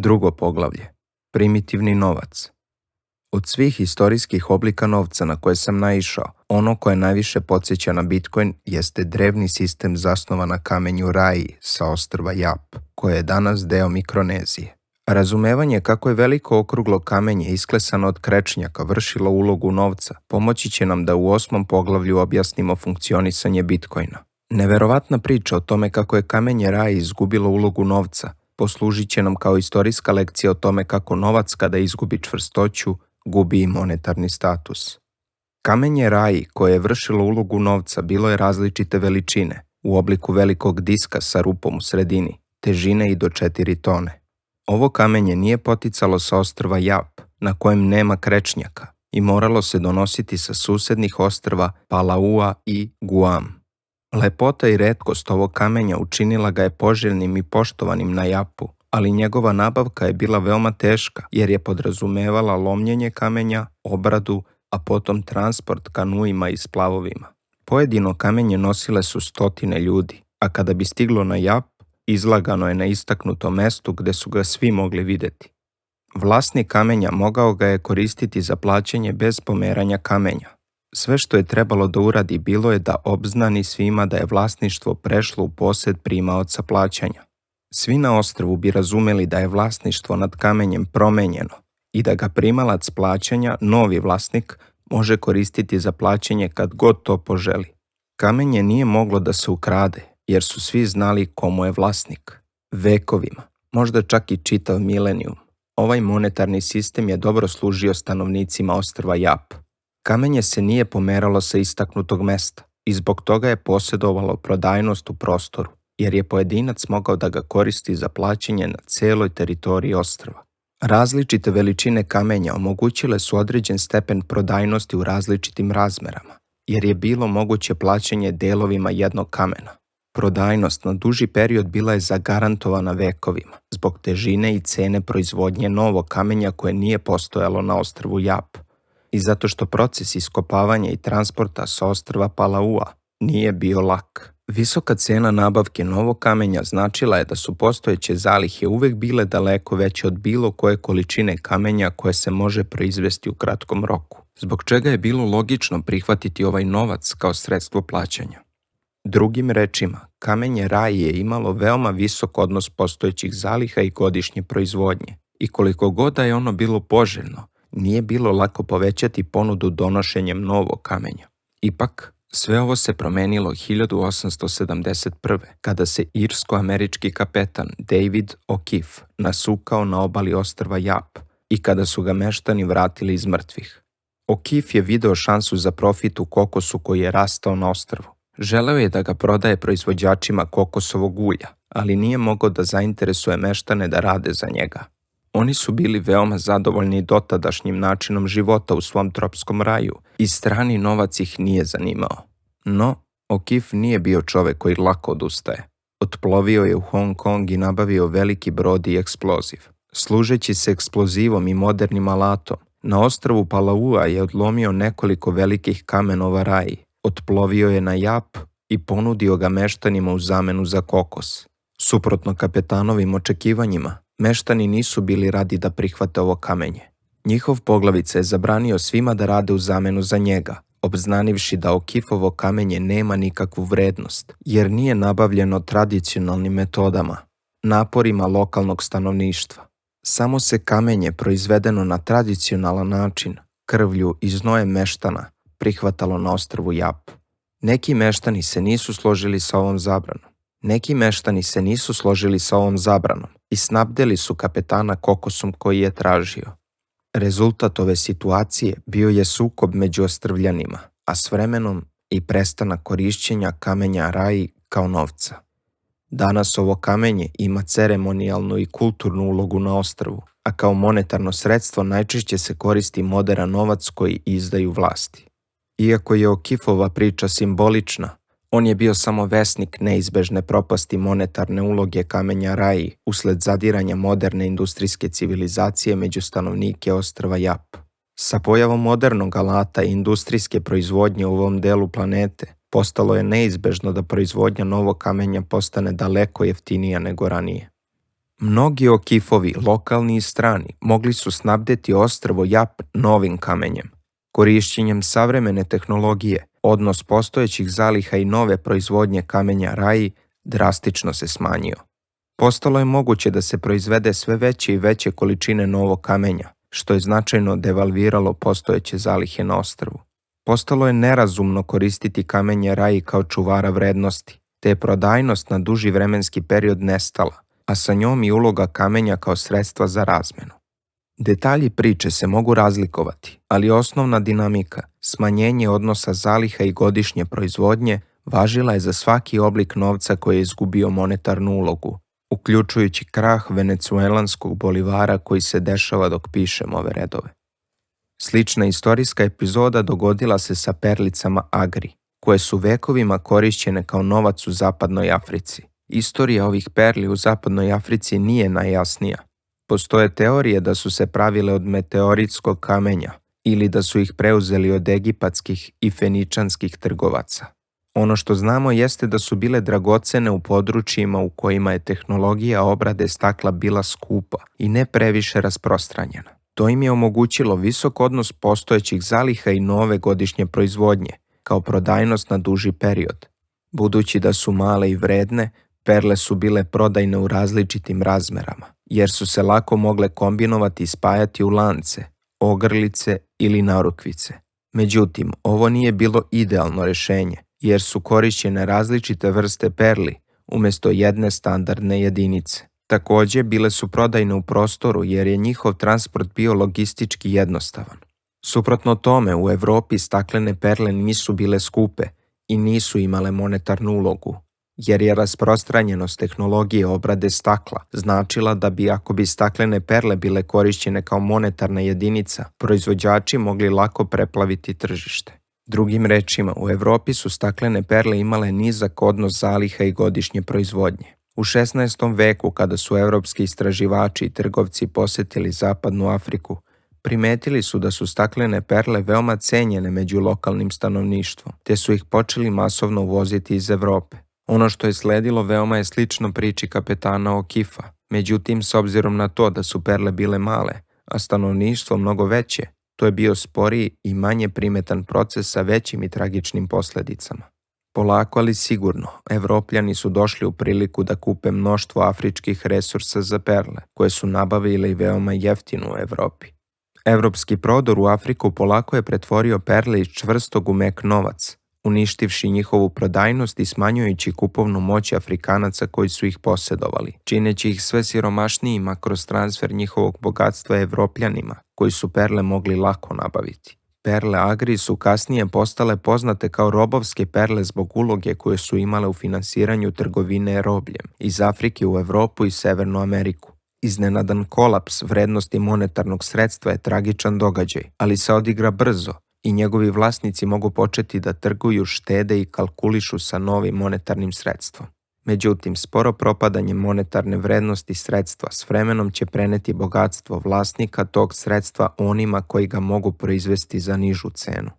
Drugo poglavlje. Primitivni novac. Od svih istorijskih oblika novca na koje sam naišao, ono koje najviše podsjeća na Bitcoin jeste drevni sistem zasnovan na kamenju Rai sa ostrva Jap, koje je danas deo Mikronezije. Razumevanje kako je veliko okruglo kamenje isklesano od krečnjaka vršilo ulogu novca pomoći će nam da u 8. poglavlju objasnimo funkcionisanje Bitcoina. Neverovatna priča o tome kako je kamenje Rai izgubilo ulogu novca poslužit će nam kao istorijska lekcija o tome kako novac kada izgubi čvrstoću, gubi i monetarni status. Kamenje Rai koje je vršilo ulogu novca bilo je različite veličine, u obliku velikog diska sa rupom u sredini, težine i do 4 tone. Ovo kamenje nije poticalo sa ostrva Jap, na kojem nema krečnjaka, i moralo se donositi sa susednih ostrva Palaua i Guam. Lepota i retkost ovog kamenja učinila ga je poželjnim i poštovanim na Japu, ali njegova nabavka je bila veoma teška jer je podrazumevala lomljenje kamenja, obradu, a potom transport kanuima i splavovima. Pojedino kamenje nosile su 100 ljudi, a kada bi stiglo na Jap, izlagano je na istaknutom mestu gde su ga svi mogli videti. Vlasnik kamenja mogao ga je koristiti za plaćanje bez pomeranja kamenja. Sve što je trebalo da uradi bilo je da obznani svima da je vlasništvo prešlo u posed primaoca plaćanja. Svi na ostrvu bi razumeli da je vlasništvo nad kamenjem promenjeno i da ga primalac plaćanja, novi vlasnik, može koristiti za plaćanje kad god to poželi. Kamenje nije moglo da se ukrade, jer su svi znali komu je vlasnik. Vekovima, možda čak i čitav milenijum, ovaj monetarni sistem je dobro služio stanovnicima ostrva Jap. Kamenje se nije pomeralo sa istaknutog mesta i zbog toga je posjedovalo prodajnost u prostoru, jer je pojedinac mogao da ga koristi za plaćanje na celoj teritoriji ostrva. Različite veličine kamenja omogućile su određen stepen prodajnosti u različitim razmerama, jer je bilo moguće plaćanje delovima jednog kamena. Prodajnost na duži period bila je zagarantovana vekovima, zbog težine i cene proizvodnje novog kamenja koje nije postojalo na ostrvu Jap, i zato što proces iskopavanja i transporta sa ostrva Palaua nije bio lak. Visoka cena nabavke novog kamenja značila je da su postojeće zalihe uvek bile daleko veće od bilo koje količine kamenja koje se može proizvesti u kratkom roku, zbog čega je bilo logično prihvatiti ovaj novac kao sredstvo plaćanja. Drugim rečima, kamenje Rai je imalo veoma visok odnos postojećih zaliha i godišnje proizvodnje, i koliko god da je ono bilo poželjno, nije bilo lako povećati ponudu donošenjem novog kamenja. Ipak, sve ovo se promenilo 1871. kada se irsko-američki kapetan David O'Keefe nasukao na obali ostrva Jap i kada su ga meštani vratili iz mrtvih. O'Keefe je video šansu za profit u kokosu koji je rastao na ostrvu. Želeo je da ga prodaje proizvođačima kokosovog ulja, ali nije mogao da zainteresuje meštane da rade za njega. Oni su bili veoma zadovoljni dotadašnjim načinom života u svom tropskom raju i strani novac ih nije zanimao. No, O'Keefe nije bio čovek koji lako odustaje. Otplovio je u Hong Kong i nabavio veliki brod i eksploziv. Služeći se eksplozivom i modernim alatom, na ostrvu Palaua je odlomio nekoliko velikih kamenova Rai, otplovio je na Jap i ponudio ga meštanima u zamenu za kokos. Suprotno kapetanovim očekivanjima, meštani nisu bili radi da prihvate ovo kamenje. Njihov poglavica je zabranio svima da rade u zamenu za njega, obznanivši da O'Keefeovo kamenje nema nikakvu vrednost, jer nije nabavljeno tradicionalnim metodama, naporima lokalnog stanovništva. Samo se kamenje proizvedeno na tradicionalan način, krvlju i znojem meštana, prihvatalo na ostrvu Jap. Neki meštani se nisu složili sa ovom zabranom i snabdeli su kapetana kokosom koji je tražio. Rezultat ove situacije bio je sukob među ostrvljanima, a s vremenom i prestanak korišćenja kamenja Rai kao novca. Danas ovo kamenje ima ceremonijalnu i kulturnu ulogu na ostrvu, a kao monetarno sredstvo najčešće se koristi moderan novac koji izdaju vlasti. Iako je O'Keefeova priča simbolična, on je bio samo vesnik neizbežne propasti monetarne uloge kamenja Rai usled zadiranja moderne industrijske civilizacije među stanovnike ostrva Jap. Sa pojavom modernog alata i industrijske proizvodnje u ovom delu planete, postalo je neizbežno da proizvodnja novog kamenja postane daleko jeftinija nego ranije. Mnogi okifovi, lokalni i strani, mogli su snabdeti ostrvo Jap novim kamenjem. Korišćenjem savremene tehnologije, odnos postojećih zaliha i nove proizvodnje kamenja Rai drastično se smanjio. Postalo je moguće da se proizvede sve veće i veće količine novog kamenja, što je značajno devalviralo postojeće zalihe na ostrvu. Postalo je nerazumno koristiti kamenje Rai kao čuvara vrednosti, te je prodajnost na duži vremenski period nestala, a sa njom i uloga kamenja kao sredstva za razmenu. Detalji priče se mogu razlikovati, ali osnovna dinamika, smanjenje odnosa zaliha i godišnje proizvodnje, važila je za svaki oblik novca koji je izgubio monetarnu ulogu, uključujući krah venecuelanskog bolivara koji se dešava dok pišem ove redove. Slična istorijska epizoda dogodila se sa perlicama agri, koje su vekovima korišćene kao novac u zapadnoj Africi. Istorija ovih perli u zapadnoj Africi nije najjasnija. Postoje teorije da su se pravile od meteoritskog kamenja ili da su ih preuzeli od egipatskih i feničanskih trgovaca. Ono što znamo jeste da su bile dragocene u područjima u kojima je tehnologija obrade stakla bila skupa i ne previše rasprostranjena. To im je omogućilo visok odnos postojećih zaliha i nove godišnje proizvodnje, kao prodajnost na duži period. Budući da su male i vredne, perle su bile prodajne u različitim razmerama, jer su se lako mogle kombinovati i spajati u lance, ogrlice ili narukvice. Međutim, ovo nije bilo idealno rješenje, jer su korišćene različite vrste perli umjesto jedne standardne jedinice. Također, bile su prodajne u prostoru jer je njihov transport bio logistički jednostavan. Suprotno tome, u Europi staklene perle nisu bile skupe i nisu imale monetarnu ulogu, jer je rasprostranjenost tehnologije obrade stakla značila da bi, ako bi staklene perle bile korišćene kao monetarna jedinica, proizvođači mogli lako preplaviti tržište. Drugim rečima, u Europi su staklene perle imale nizak odnos zaliha i godišnje proizvodnje. U 16. veku, kada su evropski istraživači i trgovci posjetili zapadnu Afriku, primetili su da su staklene perle veoma cenjene među lokalnim stanovništvom, te su ih počeli masovno uvoziti iz Evrope. Ono što je sledilo veoma je slično priči kapetana Okifa. Međutim, s obzirom na to da su perle bile male, a stanovništvo mnogo veće, to je bio sporiji i manje primetan proces sa većim i tragičnim posljedicama. Polako, ali sigurno, Evropljani su došli u priliku da kupe mnoštvo afričkih resursa za perle, koje su nabavili veoma jeftino u Evropi. Evropski prodor u Afriku polako je pretvorio perle iz čvrstog u mek novac, uništivši njihovu prodajnost i smanjujući kupovnu moć Afrikanaca koji su ih posjedovali, čineći ih sve siromašnijima kroz transfer njihovog bogatstva Evropljanima, koji su perle mogli lako nabaviti. Perle agri su kasnije postale poznate kao robovske perle zbog uloge koje su imale u finansiranju trgovine robljem iz Afrike u Evropu i Severnu Ameriku. Iznenadan kolaps vrednosti monetarnog sredstva je tragičan događaj, ali se odigra brzo i njegovi vlasnici mogu početi da trguju, štede i kalkulišu sa novim monetarnim sredstvom. Međutim, sporo propadanje monetarne vrednosti sredstva s vremenom će preneti bogatstvo vlasnika tog sredstva onima koji ga mogu proizvesti za nižu cenu.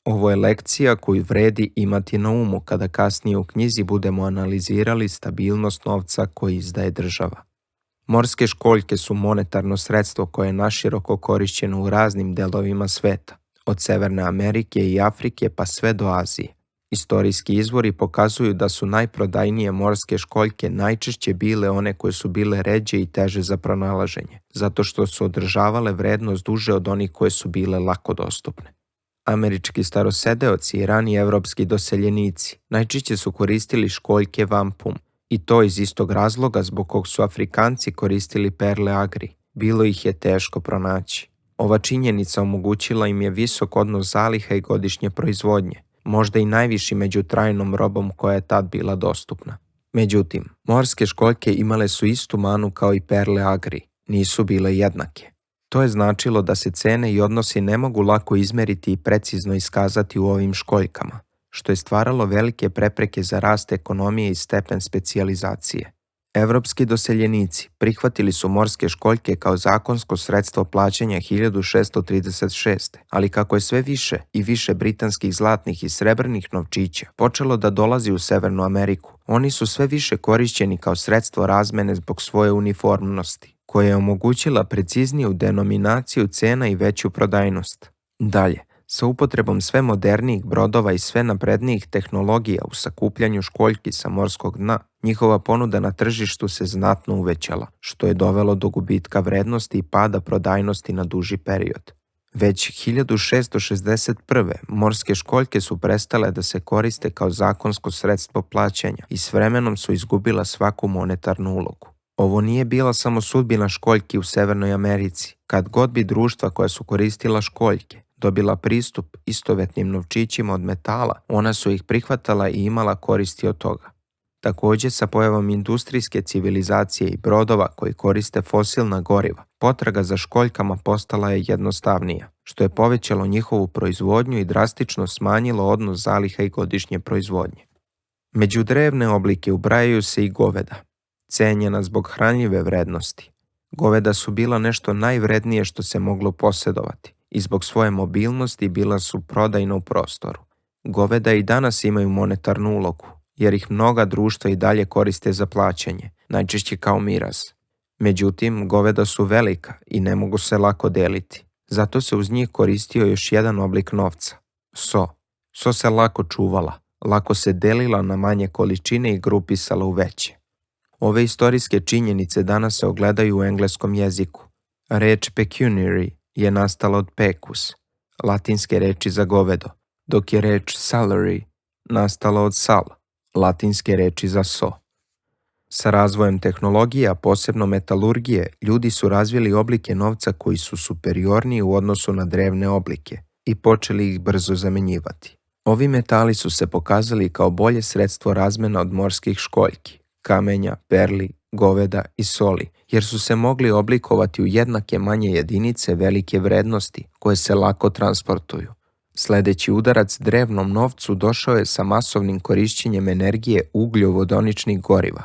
Ovo je lekcija koju vredi imati na umu kada kasnije u knjizi budemo analizirali stabilnost novca koji izdaje država. Morske školjke su monetarno sredstvo koje je naširoko korišćeno u raznim delovima sveta, od Severne Amerike i Afrike pa sve do Azije. Istorijski izvori pokazuju da su najprodajnije morske školjke najčešće bile one koje su bile ređe i teže za pronalaženje, zato što su održavale vrednost duže od onih koje su bile lako dostupne. Američki starosedeoci i rani evropski doseljenici najčešće su koristili školjke vampum, i to iz istog razloga zbog kog su Afrikanci koristili perle agri. Bilo ih je teško pronaći. Ova činjenica omogućila im je visok odnos zaliha i godišnje proizvodnje, možda i najviši među trajnom robom koja je tad bila dostupna. Međutim, morske školjke imale su istu manu kao i perle agri, nisu bile jednake. To je značilo da se cene i odnosi ne mogu lako izmeriti i precizno iskazati u ovim školjkama, što je stvaralo velike prepreke za rast ekonomije i stepen specijalizacije. Evropski doseljenici prihvatili su morske školjke kao zakonsko sredstvo plaćanja 1636. Ali kako je sve više i više britanskih zlatnih i srebrnih novčića počelo da dolazi u Severnu Ameriku, oni su sve više korišćeni kao sredstvo razmene zbog svoje uniformnosti, koja je omogućila precizniju denominaciju cena i veću prodajnost. Dalje, sa upotrebom sve modernijih brodova i sve naprednijih tehnologija u sakupljanju školjki sa morskog dna, njihova ponuda na tržištu se znatno uvećala, što je dovelo do gubitka vrednosti i pada prodajnosti na duži period. Već 1661. morske školjke su prestale da se koriste kao zakonsko sredstvo plaćanja i s vremenom su izgubila svaku monetarnu ulogu. Ovo nije bila samo sudbina školjki u Severnoj Americi. Kad god bi društva koja su koristila školjke dobila pristup istovetnim novčićima od metala, ona su ih prihvatala i imala koristi od toga. Također, sa pojavom industrijske civilizacije i brodova koji koriste fosilna goriva, potraga za školjkama postala je jednostavnija, što je povećalo njihovu proizvodnju i drastično smanjilo odnos zaliha i godišnje proizvodnje. Među drevne oblike ubrajaju se i goveda, cenjena zbog hranljive vrednosti. Goveda su bila nešto najvrednije što se moglo posjedovati i zbog svoje mobilnosti bila su prodajna u prostoru. Goveda i danas imaju monetarnu ulogu, jer ih mnoga društva i dalje koriste za plaćanje, najčešće kao miraz. Međutim, goveda su velika i ne mogu se lako deliti. Zato se uz njih koristio još jedan oblik novca – so. So se lako čuvala, lako se delila na manje količine i grupisala u veće. Ove istorijske činjenice danas se ogledaju u engleskom jeziku. Reč pecuniary je nastala od pecus, latinske reči za govedo, dok je reč salary nastala od sal, latinske reči za so. Sa razvojem tehnologije, a posebno metalurgije, ljudi su razvili oblike novca koji su superiorniji u odnosu na drevne oblike i počeli ih brzo zamenjivati. Ovi metali su se pokazali kao bolje sredstvo razmena od morskih školjki, kamenja, perli, goveda i soli, jer su se mogli oblikovati u jednake manje jedinice velike vrednosti koje se lako transportuju. Sljedeći udarac drevnom novcu došao je sa masovnim korišćenjem energije ugljovodoničnih goriva.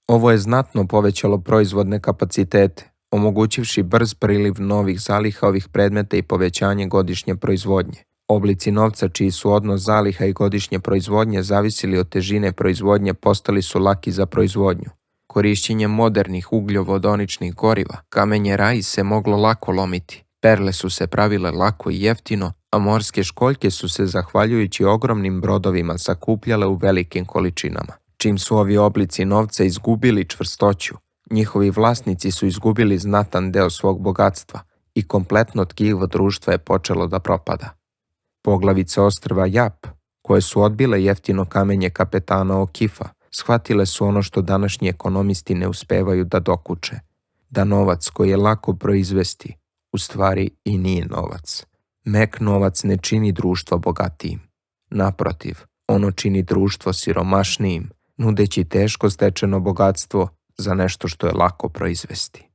Ovo je znatno povećalo proizvodne kapacitete, omogućivši brz priliv novih zaliha ovih predmeta i povećanje godišnje proizvodnje. Oblici novca čiji su odnos zaliha i godišnje proizvodnje zavisili od težine proizvodnje postali su laki za proizvodnju. Korišćenjem modernih ugljovodoničnih goriva, kamenje raj se moglo lako lomiti, perle su se pravile lako i jeftino, a morske školjke su se, zahvaljujući ogromnim brodovima, sakupljale u velikim količinama. Čim su ovi oblici novca izgubili čvrstoću, njihovi vlasnici su izgubili znatan deo svog bogatstva i kompletno tkivo društva je počelo da propada. Poglavice ostrva Jap, koje su odbile jeftino kamenje kapetana O'Keefa, shvatile su ono što današnji ekonomisti ne uspevaju da dokuče, da novac koji je lako proizvesti, u stvari i nije novac. Mek novac ne čini društvo bogatijim. Naprotiv, ono čini društvo siromašnijim, nudeći teško stečeno bogatstvo za nešto što je lako proizvesti.